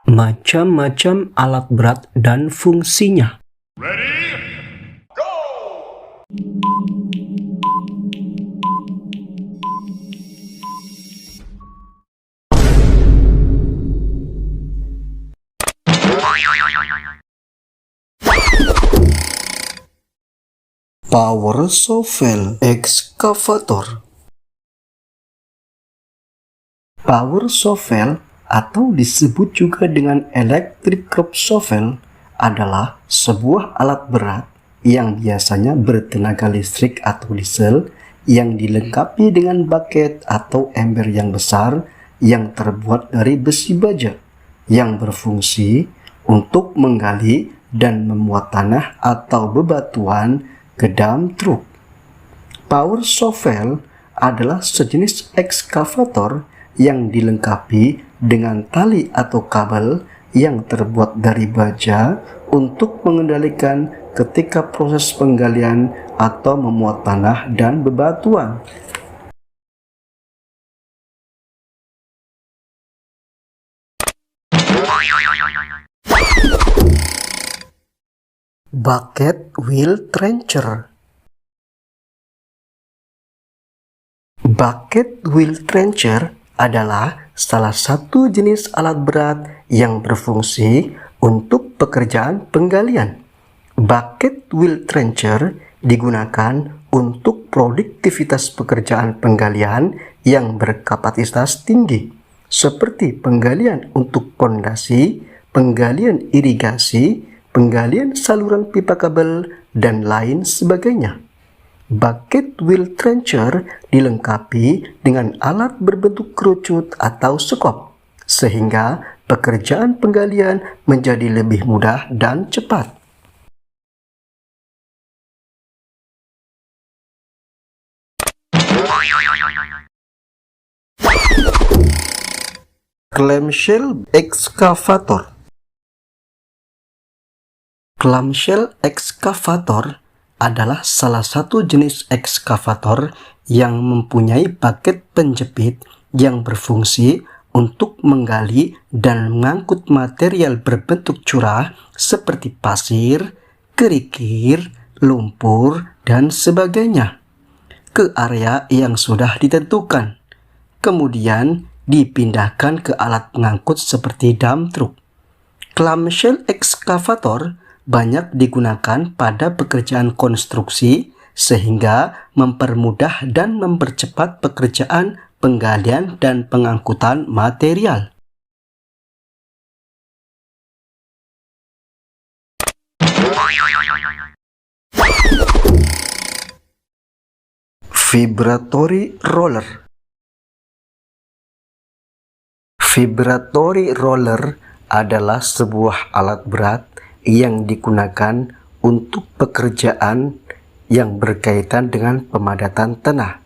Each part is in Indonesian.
Macam-macam alat berat dan fungsinya. Power shovel excavator. Power shovel atau disebut juga dengan electric crop shovel adalah sebuah alat berat yang biasanya bertenaga listrik atau diesel yang dilengkapi dengan bucket atau ember yang besar yang terbuat dari besi baja yang berfungsi untuk menggali dan memuat tanah atau bebatuan ke dalam truk. Power shovel adalah sejenis ekskavator yang dilengkapi dengan tali atau kabel yang terbuat dari baja untuk mengendalikan ketika proses penggalian atau memuat tanah dan bebatuan. Bucket wheel trencher. Bucket wheel trencher adalah salah satu jenis alat berat yang berfungsi untuk pekerjaan penggalian. Bucket wheel trencher digunakan untuk produktivitas pekerjaan penggalian yang berkapasitas tinggi, seperti penggalian untuk pondasi, penggalian irigasi, penggalian saluran pipa kabel, dan lain sebagainya. Bucket wheel trencher dilengkapi dengan alat berbentuk kerucut atau skop, sehingga pekerjaan penggalian menjadi lebih mudah dan cepat. Clamshell excavator. Clamshell excavator adalah salah satu jenis ekskavator yang mempunyai bucket penjepit yang berfungsi untuk menggali dan mengangkut material berbentuk curah seperti pasir, kerikil, lumpur, dan sebagainya ke area yang sudah ditentukan, kemudian dipindahkan ke alat pengangkut seperti dump truck. Clamshell excavator banyak digunakan pada pekerjaan konstruksi sehingga mempermudah dan mempercepat pekerjaan penggalian dan pengangkutan material. Vibratory roller. Vibratory roller adalah sebuah alat berat yang digunakan untuk pekerjaan yang berkaitan dengan pemadatan tanah.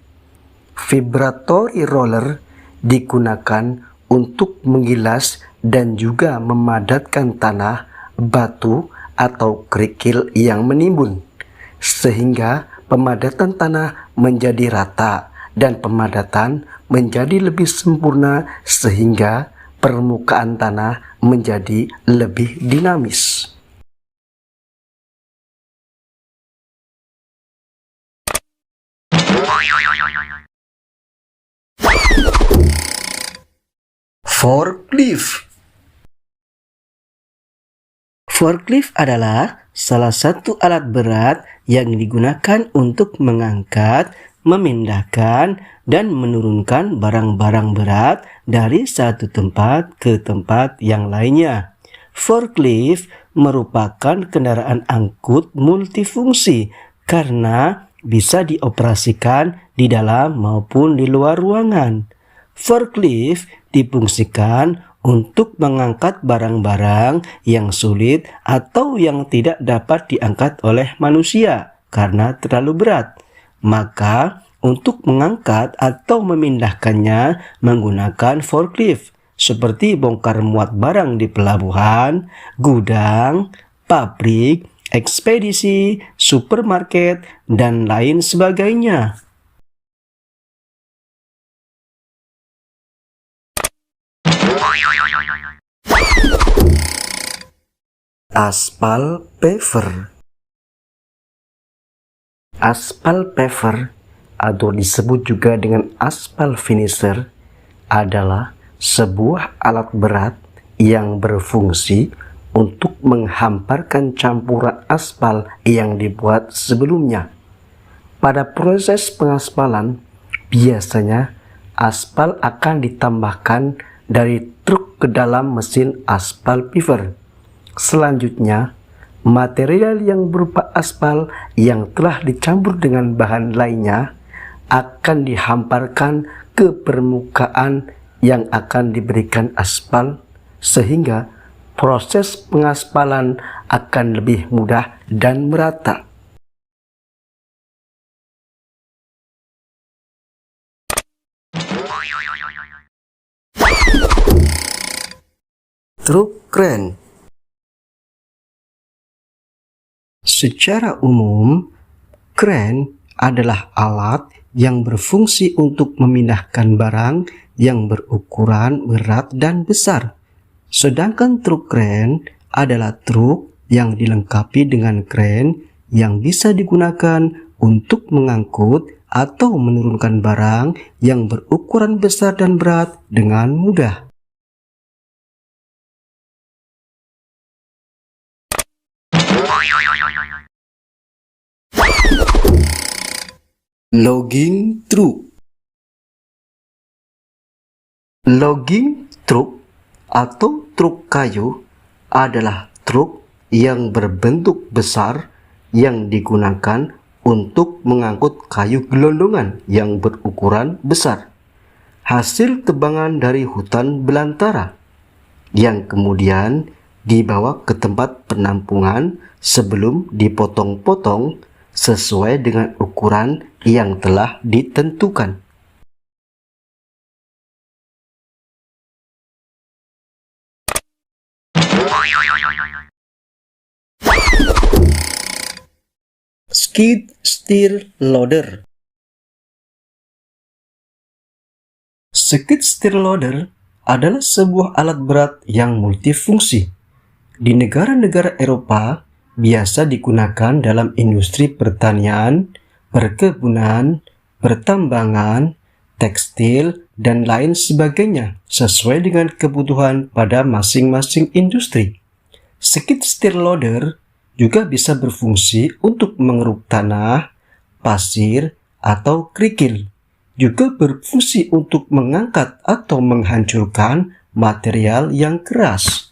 Vibratory roller digunakan untuk menggilas dan juga memadatkan tanah, batu, atau kerikil yang menimbun, sehingga pemadatan tanah menjadi rata dan pemadatan menjadi lebih sempurna sehingga permukaan tanah menjadi lebih dinamis. Forklift. Forklift adalah salah satu alat berat yang digunakan untuk mengangkat, memindahkan, dan menurunkan barang-barang berat dari satu tempat ke tempat yang lainnya. Forklift merupakan kendaraan angkut multifungsi karena bisa dioperasikan di dalam maupun di luar ruangan. Forklift difungsikan untuk mengangkat barang-barang yang sulit atau yang tidak dapat diangkat oleh manusia karena terlalu berat. Maka, untuk mengangkat atau memindahkannya menggunakan forklift, seperti bongkar muat barang di pelabuhan, gudang, pabrik, ekspedisi, supermarket, dan lain sebagainya. Aspal paver. Aspal paver atau disebut juga dengan aspal finisher adalah sebuah alat berat yang berfungsi untuk menghamparkan campuran aspal yang dibuat sebelumnya. Pada proses pengaspalan, biasanya aspal akan ditambahkan dari truk ke dalam mesin aspal paver. Selanjutnya, material yang berupa aspal yang telah dicampur dengan bahan lainnya akan dihamparkan ke permukaan yang akan diberikan aspal, sehingga proses pengaspalan akan lebih mudah dan merata. Truk kren. Secara umum, kren adalah alat yang berfungsi untuk memindahkan barang yang berukuran berat dan besar. Sedangkan truk kren adalah truk yang dilengkapi dengan kren yang bisa digunakan untuk mengangkut atau menurunkan barang yang berukuran besar dan berat dengan mudah. Logging truck. Logging truck atau truk kayu adalah truk yang berbentuk besar yang digunakan untuk mengangkut kayu gelondongan yang berukuran besar, hasil tebangan dari hutan belantara, yang kemudian dibawa ke tempat penampungan sebelum dipotong-potong sesuai dengan ukuran yang telah ditentukan. Skid steer loader. Skid steer loader adalah sebuah alat berat yang multifungsi. Di negara-negara Eropa, biasa digunakan dalam industri pertanian, perkebunan, pertambangan, tekstil, dan lain sebagainya sesuai dengan kebutuhan pada masing-masing industri. Skid steer loader juga bisa berfungsi untuk mengeruk tanah, pasir, atau kerikil. Juga berfungsi untuk mengangkat atau menghancurkan material yang keras.